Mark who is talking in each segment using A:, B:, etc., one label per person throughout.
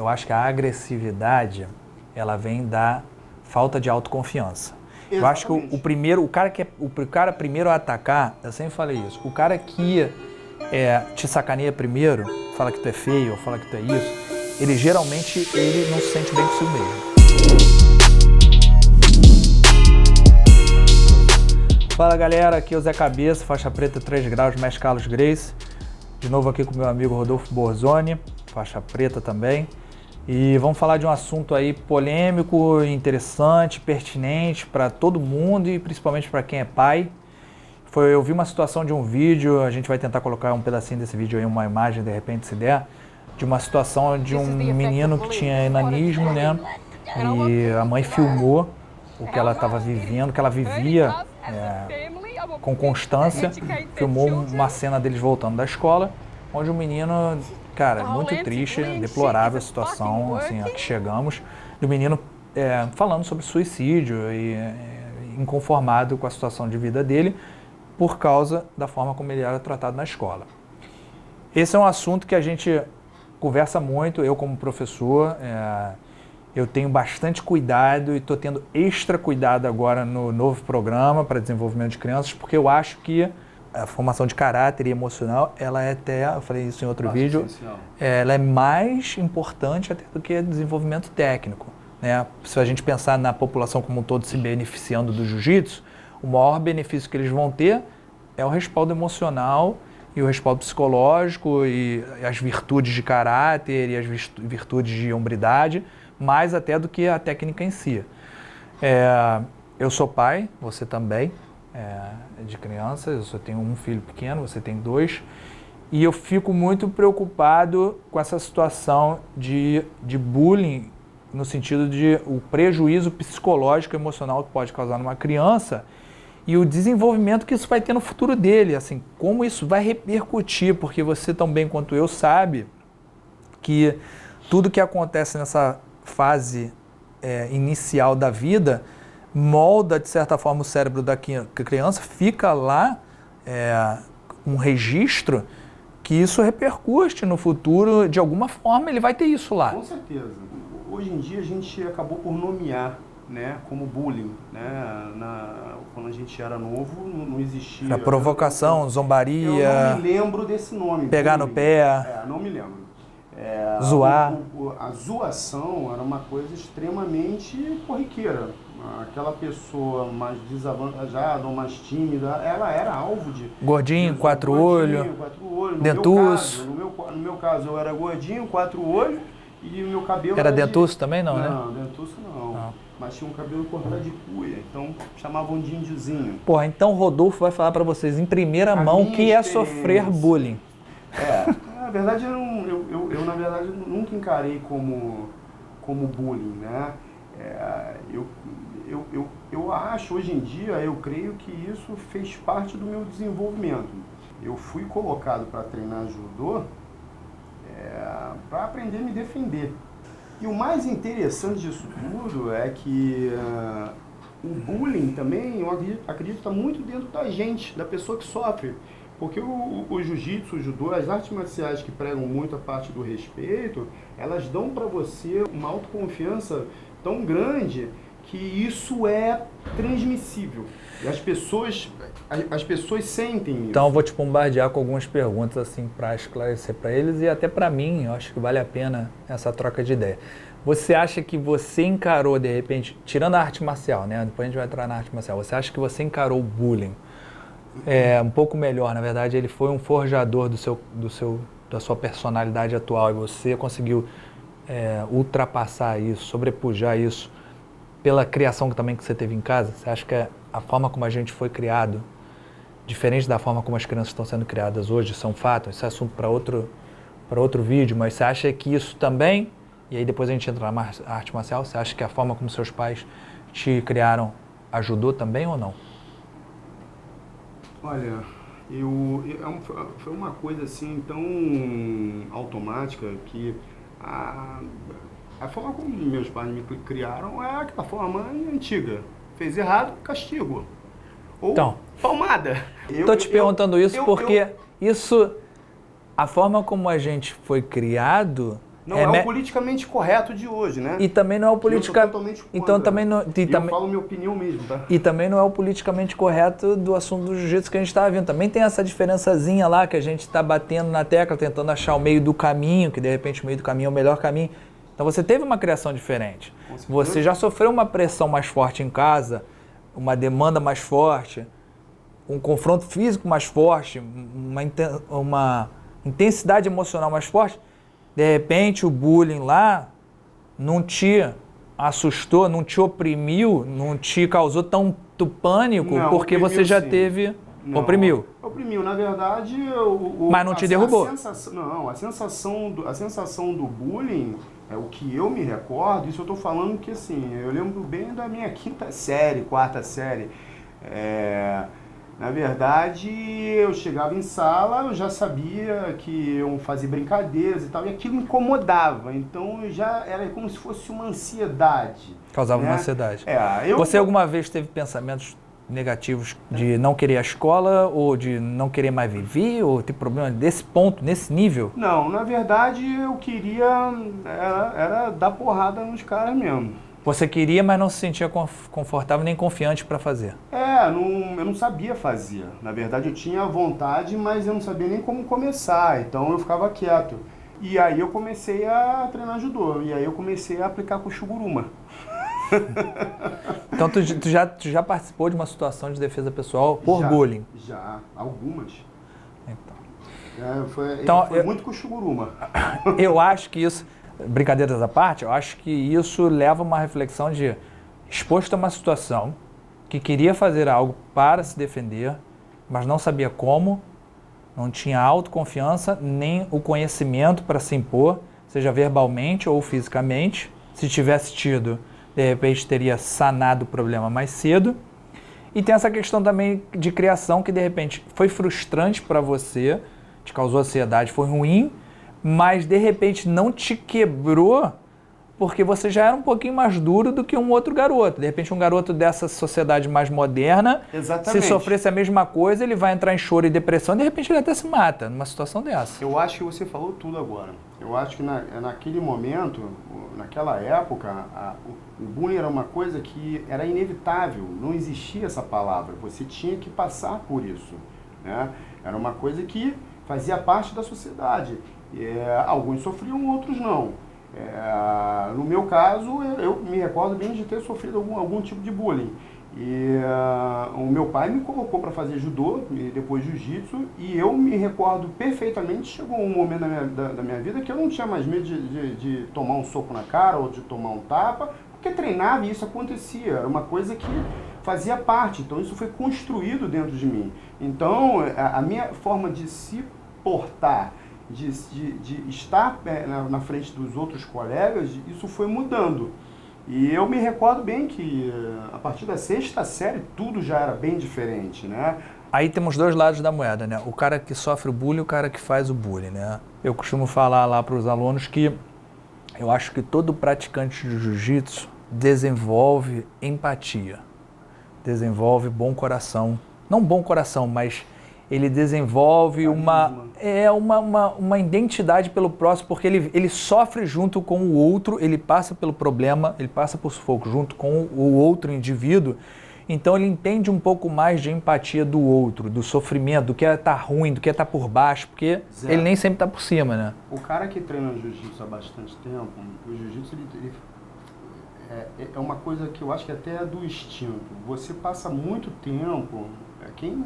A: eu acho que a agressividade, ela vem da falta de autoconfiança. Exatamente. Eu acho que o cara primeiro a atacar, eu sempre falei isso, o cara que te sacaneia primeiro, fala que tu é feio, ou fala que tu é isso, ele geralmente não se sente bem consigo mesmo. Fala galera, aqui é o Zé Cabeça, faixa preta 3 graus, mestre Carlos Grace. De novo aqui com meu amigo Rodolfo Borzoni, faixa preta também. E vamos falar de um assunto aí polêmico, interessante, pertinente para todo mundo e principalmente para quem é pai. Eu vi uma situação de um vídeo, a gente vai tentar colocar um pedacinho desse vídeo aí, uma imagem de repente se der, de uma situação de um menino que tinha enanismo, né? E a mãe filmou o que ela estava vivendo, o que ela vivia com constância, filmou uma cena deles voltando da escola, onde o menino, cara, muito triste, deplorável a situação, assim, a que chegamos, do menino falando sobre suicídio e inconformado com a situação de vida dele por causa da forma como ele era tratado na escola. Esse é um assunto que a gente conversa muito, eu como professor, eu tenho bastante cuidado e estou tendo extra cuidado agora no novo programa para desenvolvimento de crianças, porque eu acho que a formação de caráter e emocional, ela é até, eu falei isso em outro vídeo, ela é mais importante até do que desenvolvimento técnico, né? Se a gente pensar na população como um todo se beneficiando do jiu-jitsu, o maior benefício que eles vão ter é o respaldo emocional e o respaldo psicológico e as virtudes de caráter e as virtudes de hombridade, mais até do que a técnica em si. Eu sou pai, você também, de crianças, eu só tenho um filho pequeno, você tem 2, e eu fico muito preocupado com essa situação de bullying, no sentido de o prejuízo psicológico e emocional que pode causar numa criança e o desenvolvimento que isso vai ter no futuro dele, assim, como isso vai repercutir, porque você tão bem quanto eu sabe que tudo que acontece nessa fase inicial da vida molda, de certa forma, o cérebro da criança, fica lá um registro que isso repercute no futuro, de alguma forma ele vai ter isso lá.
B: Com certeza. Hoje em dia a gente acabou por nomear, né, como bullying, né? Quando a gente era novo não existia...
A: A provocação, zombaria...
B: Eu não me lembro desse nome.
A: Pegar
B: bullying.
A: No pé...
B: não me lembro.
A: Zoar.
B: A zoação era uma coisa extremamente corriqueira. Aquela pessoa mais desavantajada ou mais tímida, ela era alvo de...
A: Gordinho, 4 olhos, dentuço.
B: No meu caso, eu era gordinho, 4 olhos e o meu cabelo...
A: Era dentuço também não, né?
B: Não, dentuço não. Mas tinha um cabelo cortado de cuia, então chamavam de índiozinho.
A: Porra, então o Rodolfo vai falar pra vocês em primeira mão o que é sofrer bullying.
B: Na verdade, eu na verdade nunca encarei como bullying, né? Eu acho, hoje em dia, eu creio que isso fez parte do meu desenvolvimento. Eu fui colocado para treinar judô para aprender a me defender. E o mais interessante disso tudo é que o bullying também, eu acredito, está muito dentro da gente, da pessoa que sofre. Porque o jiu-jitsu, o judô, as artes marciais que pregam muito a parte do respeito, elas dão para você uma autoconfiança tão grande que isso é transmissível. E as pessoas sentem isso.
A: Então eu vou te bombardear com algumas perguntas assim para esclarecer para eles e até para mim, eu acho que vale a pena essa troca de ideia. Você acha que você encarou, de repente, tirando a arte marcial, né? Depois a gente vai entrar na arte marcial. Você acha que você encarou o bullying um pouco melhor? Na verdade, ele foi um forjador da sua personalidade atual e você conseguiu ultrapassar isso, sobrepujar isso pela criação também que você teve em casa? Você acha que a forma como a gente foi criado, diferente da forma como as crianças estão sendo criadas hoje, são fatos? Esse é assunto para outro vídeo, mas você acha que isso também, e aí depois a gente entra na arte marcial, você acha que a forma como seus pais te criaram ajudou também ou não?
B: Olha, foi uma coisa assim tão automática que a forma como meus pais me criaram é aquela forma antiga. Fez errado, castigo. Ou então, palmada.
A: Estou te perguntando isso porque isso, a forma como a gente foi criado,
B: Não é o politicamente correto de hoje, né?
A: E também não é o
B: Então
A: também não,
B: eu falo minha opinião mesmo, tá?
A: E também não é o politicamente correto do assunto do jiu-jitsu que a gente estava vendo. Também tem essa diferençazinha lá que a gente está batendo na tecla, tentando achar o meio do caminho, que de repente o meio do caminho é o melhor caminho. Então você teve uma criação diferente. Você já sofreu uma pressão mais forte em casa, uma demanda mais forte, um confronto físico mais forte, uma intensidade emocional mais forte. De repente o bullying lá não te assustou, não te oprimiu, não te causou tanto pânico,
B: não,
A: porque você já teve...
B: Não,
A: oprimiu.
B: Oprimiu, na verdade...
A: Mas não te derrubou.
B: A sensação do bullying, é o que eu me recordo, isso eu estou falando que assim, eu lembro bem da minha quinta série, quarta série. Na verdade, eu chegava em sala, eu já sabia que iam fazer brincadeiras e tal, e aquilo me incomodava. Então, já era como se fosse uma ansiedade.
A: Causava uma ansiedade. Você alguma vez teve pensamentos negativos de não querer a escola, ou de não querer mais viver, ou ter problema desse ponto, nesse nível?
B: Não, na verdade, eu queria era dar porrada nos caras mesmo.
A: Você queria, mas não se sentia confortável nem confiante para fazer?
B: Eu não sabia fazer. Na verdade, eu tinha vontade, mas eu não sabia nem como começar. Então, eu ficava quieto. E aí, eu comecei a treinar judô. E aí, eu comecei a aplicar com o Shuguruma.
A: Então, tu já participou de uma situação de defesa pessoal por bullying?
B: Já, algumas.
A: Então,
B: foi muito com o Shuguruma.
A: Eu acho que isso... Brincadeiras à parte, eu acho que isso leva a uma reflexão de exposto a uma situação que queria fazer algo para se defender, mas não sabia como, não tinha autoconfiança, nem o conhecimento para se impor, seja verbalmente ou fisicamente. Se tivesse tido, de repente teria sanado o problema mais cedo. E tem essa questão também de criação que de repente foi frustrante para você, te causou ansiedade, foi ruim, mas de repente não te quebrou porque você já era um pouquinho mais duro do que um outro garoto. De repente um garoto dessa sociedade mais moderna,
B: exatamente,
A: se sofresse a mesma coisa, ele vai entrar em choro e depressão, de repente ele até se mata numa situação dessa.
B: Eu acho que você falou tudo agora. Eu acho que naquele momento, naquela época, o bullying era uma coisa que era inevitável, não existia essa palavra, você tinha que passar por isso, né? Era uma coisa que fazia parte da sociedade. Alguns sofriam, outros não. No meu caso, eu me recordo bem de ter sofrido algum tipo de bullying. O meu pai me colocou para fazer judô, e depois jiu-jitsu, e eu me recordo perfeitamente, chegou um momento da minha vida que eu não tinha mais medo de tomar um soco na cara ou de tomar um tapa, porque treinava e isso acontecia, era uma coisa que fazia parte, então isso foi construído dentro de mim. Então, a minha forma de se portar, de estar na frente dos outros colegas, isso foi mudando. E eu me recordo bem que a partir da sexta série tudo já era bem diferente, né?
A: Aí temos dois lados da moeda, né? O cara que sofre o bullying e o cara que faz o bullying, né? Eu costumo falar lá para os alunos que eu acho que todo praticante de jiu-jitsu desenvolve empatia, desenvolve bom coração. Não bom coração, mas ele desenvolve uma identidade pelo próximo, porque ele sofre junto com o outro, ele passa pelo problema, ele passa por sufoco junto com o outro indivíduo, então ele entende um pouco mais de empatia do outro, do sofrimento, do que é estar ruim, do que é estar por baixo, porque ele nem sempre está por cima, né?
B: O cara que treina jiu-jitsu há bastante tempo, o jiu-jitsu é uma coisa que eu acho que até é do instinto. Você passa muito tempo, quem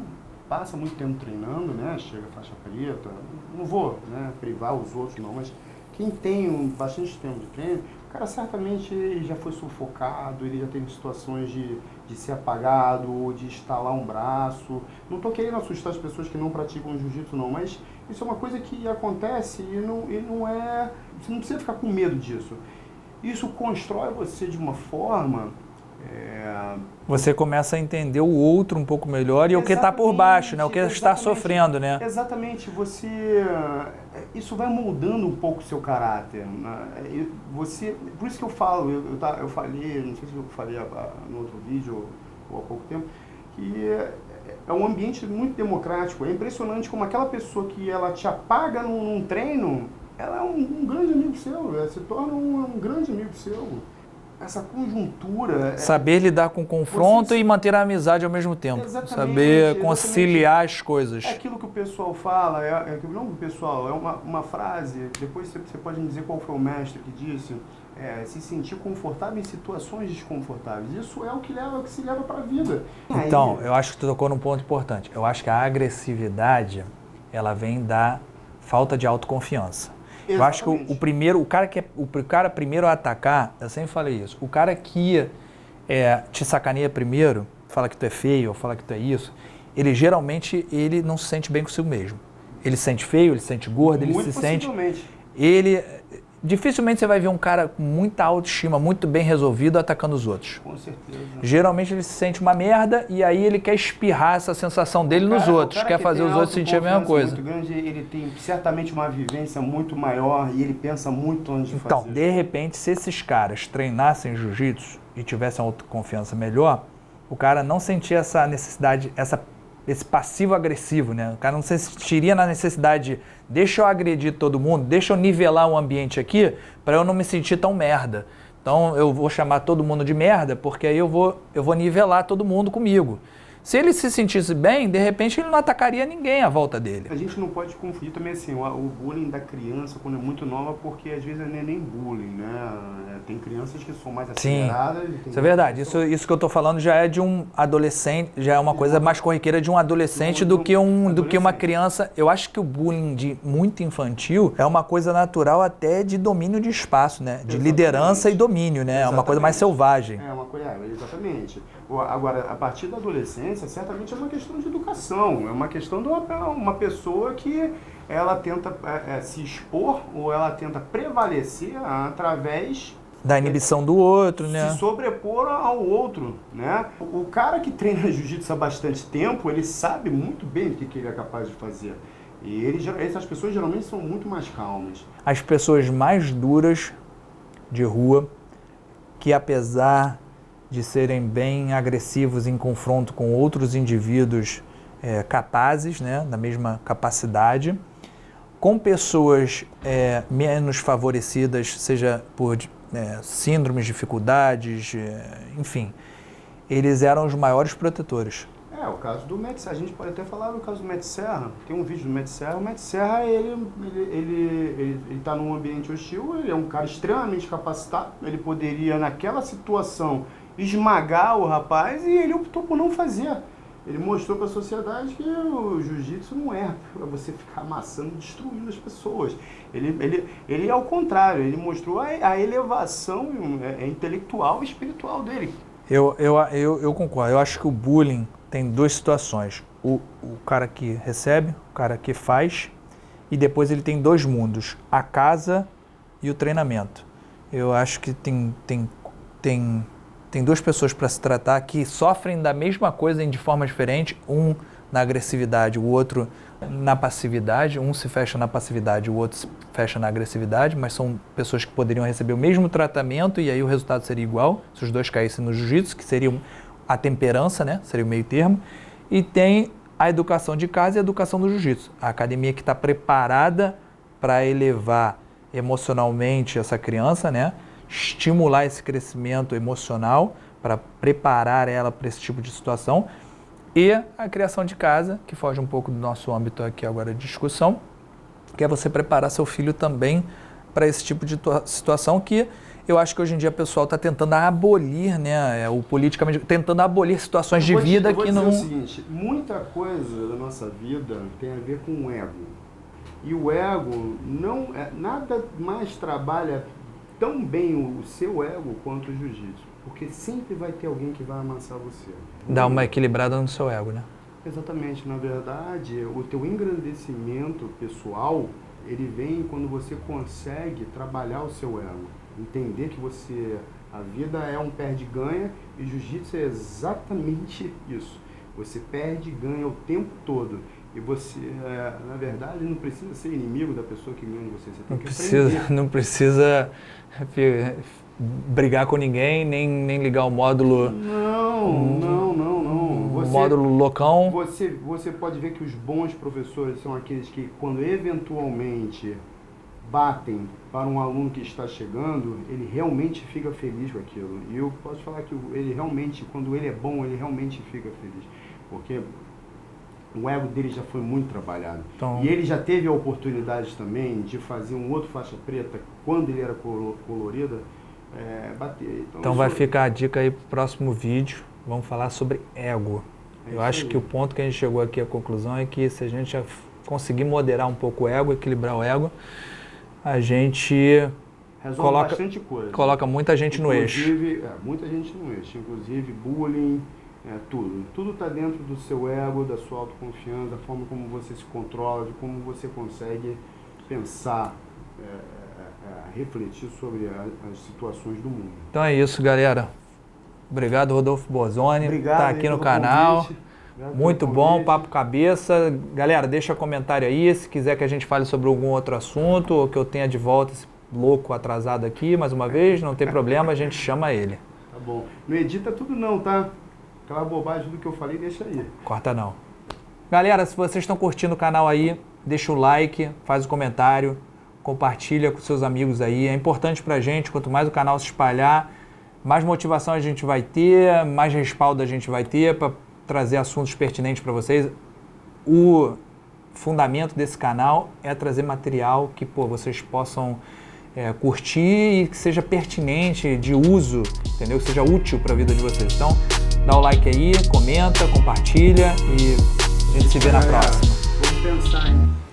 B: passa muito tempo treinando, né, chega a faixa preta, não vou, né, privar os outros não, mas quem tem bastante tempo de treino, o cara certamente ele já foi sufocado, ele já teve situações de ser apagado, ou de estalar um braço. Não estou querendo assustar as pessoas que não praticam jiu-jitsu não, mas isso é uma coisa que acontece e não é, você não precisa ficar com medo disso. Isso constrói você de uma forma...
A: Você começa a entender o outro um pouco melhor e o que está por baixo, né? O que está sofrendo, né?
B: Exatamente. Isso vai moldando um pouco o seu caráter. Né? Por isso que eu falo, eu falei, não sei se eu falei no outro vídeo ou há pouco tempo, que é um ambiente muito democrático. É impressionante como aquela pessoa que ela te apaga num treino, ela é um grande amigo seu, se torna um grande amigo seu. Essa conjuntura...
A: Saber lidar com o confronto e manter a amizade ao mesmo tempo.
B: Exatamente,
A: Saber conciliar as coisas.
B: É aquilo que o pessoal fala, não o pessoal, é uma frase, depois você pode me dizer qual foi o mestre que disse, se sentir confortável em situações desconfortáveis. Isso é o que se leva para a vida.
A: Então, eu acho que tu tocou num ponto importante. Eu acho que a agressividade, ela vem da falta de autoconfiança. Exatamente. Eu acho que o cara primeiro a atacar, eu sempre falei isso, o cara que te sacaneia primeiro, fala que tu é feio, ou fala que tu é isso, ele geralmente não se sente bem consigo mesmo. Ele se sente feio, ele se sente gordo, ele se sente... Dificilmente você vai ver um cara com muita autoestima, muito bem resolvido, atacando os outros.
B: Com certeza.
A: Geralmente ele se sente uma merda e aí ele quer espirrar essa sensação dele nos outros, quer fazer os outros sentir a mesma coisa.
B: Muito grande, ele tem certamente uma vivência muito maior e ele pensa muito antes de fazer.
A: Então, de repente, se esses caras treinassem jiu-jitsu e tivessem autoconfiança melhor, o cara não sentia essa necessidade, esse passivo agressivo, né? O cara não se sentiria na necessidade de deixa eu agredir todo mundo, deixa eu nivelar o ambiente aqui para eu não me sentir tão merda. Então eu vou chamar todo mundo de merda porque aí eu vou nivelar todo mundo comigo. Se ele se sentisse bem, de repente ele não atacaria ninguém à volta dele.
B: A gente não pode confundir também assim, o bullying da criança quando é muito nova, porque às vezes não é nem bullying, né? Tem crianças que são mais aceleradas.
A: Sim, isso é verdade. Isso que eu estou falando já é de um adolescente, já é uma coisa mais corriqueira de um adolescente do que uma criança. Eu acho que o bullying muito infantil é uma coisa natural até de domínio de espaço, né? De liderança e domínio, né? É uma coisa mais selvagem.
B: Exatamente. Agora, a partir da adolescência, certamente é uma questão de educação, é uma questão de uma pessoa que ela tenta se expor ou ela tenta prevalecer através
A: da inibição do outro, né?
B: Se sobrepor ao outro, né? O cara que treina jiu-jitsu há bastante tempo, ele sabe muito bem o que ele é capaz de fazer. E essas pessoas geralmente são muito mais calmas.
A: As pessoas mais duras de rua, que apesar de serem bem agressivos em confronto com outros indivíduos capazes, né, da mesma capacidade, com pessoas menos favorecidas, seja por síndromes, dificuldades, enfim, eles eram os maiores protetores.
B: O caso do Mete Serra, a gente pode até falar do caso do Mete Serra, tem um vídeo do Mete Serra, o Mete Serra, ele está num ambiente hostil, ele é um cara extremamente capacitado, ele poderia naquela situação esmagar o rapaz e ele optou por não fazer. Ele mostrou para a sociedade que o jiu-jitsu não é para você ficar amassando, destruindo as pessoas. Ele ao contrário, ele mostrou a elevação intelectual e espiritual dele.
A: Eu concordo. Eu acho que o bullying tem duas situações. O cara que recebe, o cara que faz, e depois ele tem dois mundos, a casa e o treinamento. Eu acho que tem duas pessoas para se tratar que sofrem da mesma coisa de forma diferente, um na agressividade, o outro na passividade, um se fecha na passividade, o outro se fecha na agressividade, mas são pessoas que poderiam receber o mesmo tratamento e aí o resultado seria igual, se os dois caíssem no jiu-jitsu, que seria a temperança, né? Seria o meio termo, e tem a educação de casa e a educação do jiu-jitsu, a academia que está preparada para elevar emocionalmente essa criança, né? Estimular esse crescimento emocional para preparar ela para esse tipo de situação, e a criação de casa, que foge um pouco do nosso âmbito aqui agora de discussão, que é você preparar seu filho também para esse tipo de situação que eu acho que hoje em dia o pessoal está tentando abolir, né, o politicamente, tentando abolir situações de vida que não...
B: Eu vou dizer o seguinte, muita coisa da nossa vida tem a ver com o ego, e o ego nada mais trabalha tão bem o seu ego quanto o jiu-jitsu, porque sempre vai ter alguém que vai amassar você.
A: Dá uma equilibrada no seu ego, né?
B: Exatamente, na verdade, o teu engrandecimento pessoal, ele vem quando você consegue trabalhar o seu ego, entender que a vida é um perde-ganha e jiu-jitsu é exatamente isso. Você perde e ganha o tempo todo. E você, na verdade, não precisa ser inimigo da pessoa que ganha de você. Você tem que aprender.
A: Não precisa brigar com ninguém, nem ligar o módulo...
B: Não.
A: Módulo loucão.
B: Você pode ver que os bons professores são aqueles que, quando eventualmente batem para um aluno que está chegando, ele realmente fica feliz com aquilo. E eu posso falar que ele realmente, quando ele é bom, ele realmente fica feliz. Porque o ego dele já foi muito trabalhado.
A: Então,
B: e ele já teve a oportunidade também de fazer um outro faixa preta, quando ele era colorida, bater.
A: Então vai ficar a dica aí pro próximo vídeo. Vamos falar sobre ego. Eu acho que o ponto que a gente chegou aqui à conclusão é que se a gente conseguir moderar um pouco o ego, equilibrar o ego, a gente
B: bastante coisa.
A: Coloca muita gente no eixo.
B: Muita gente no eixo, inclusive bullying, tudo. Tudo está dentro do seu ego, da sua autoconfiança, da forma como você se controla, de como você consegue pensar, refletir sobre as situações do mundo.
A: Então é isso, galera. Obrigado, Rodolfo Borzoni.
B: Obrigado,
A: tá aqui no canal. Muito bom,
B: convite.
A: papo cabeça. Galera, deixa comentário aí se quiser que a gente fale sobre algum outro assunto ou que eu tenha de volta esse louco atrasado aqui mais uma vez, não tem problema, a gente chama ele.
B: Tá bom. Não edita tudo não, tá? Aquela bobagem do que eu falei, deixa aí.
A: Corta não. Galera, se vocês estão curtindo o canal aí, deixa o like, faz o comentário, compartilha com seus amigos aí. É importante pra gente, quanto mais o canal se espalhar, mais motivação a gente vai ter, mais respaldo a gente vai ter para trazer assuntos pertinentes para vocês. O fundamento desse canal é trazer material que vocês possam curtir e que seja pertinente, de uso, entendeu? Que seja útil para a vida de vocês. Então, dá o like aí, comenta, compartilha e a gente se vê na próxima.
B: Vamos pensar, hein?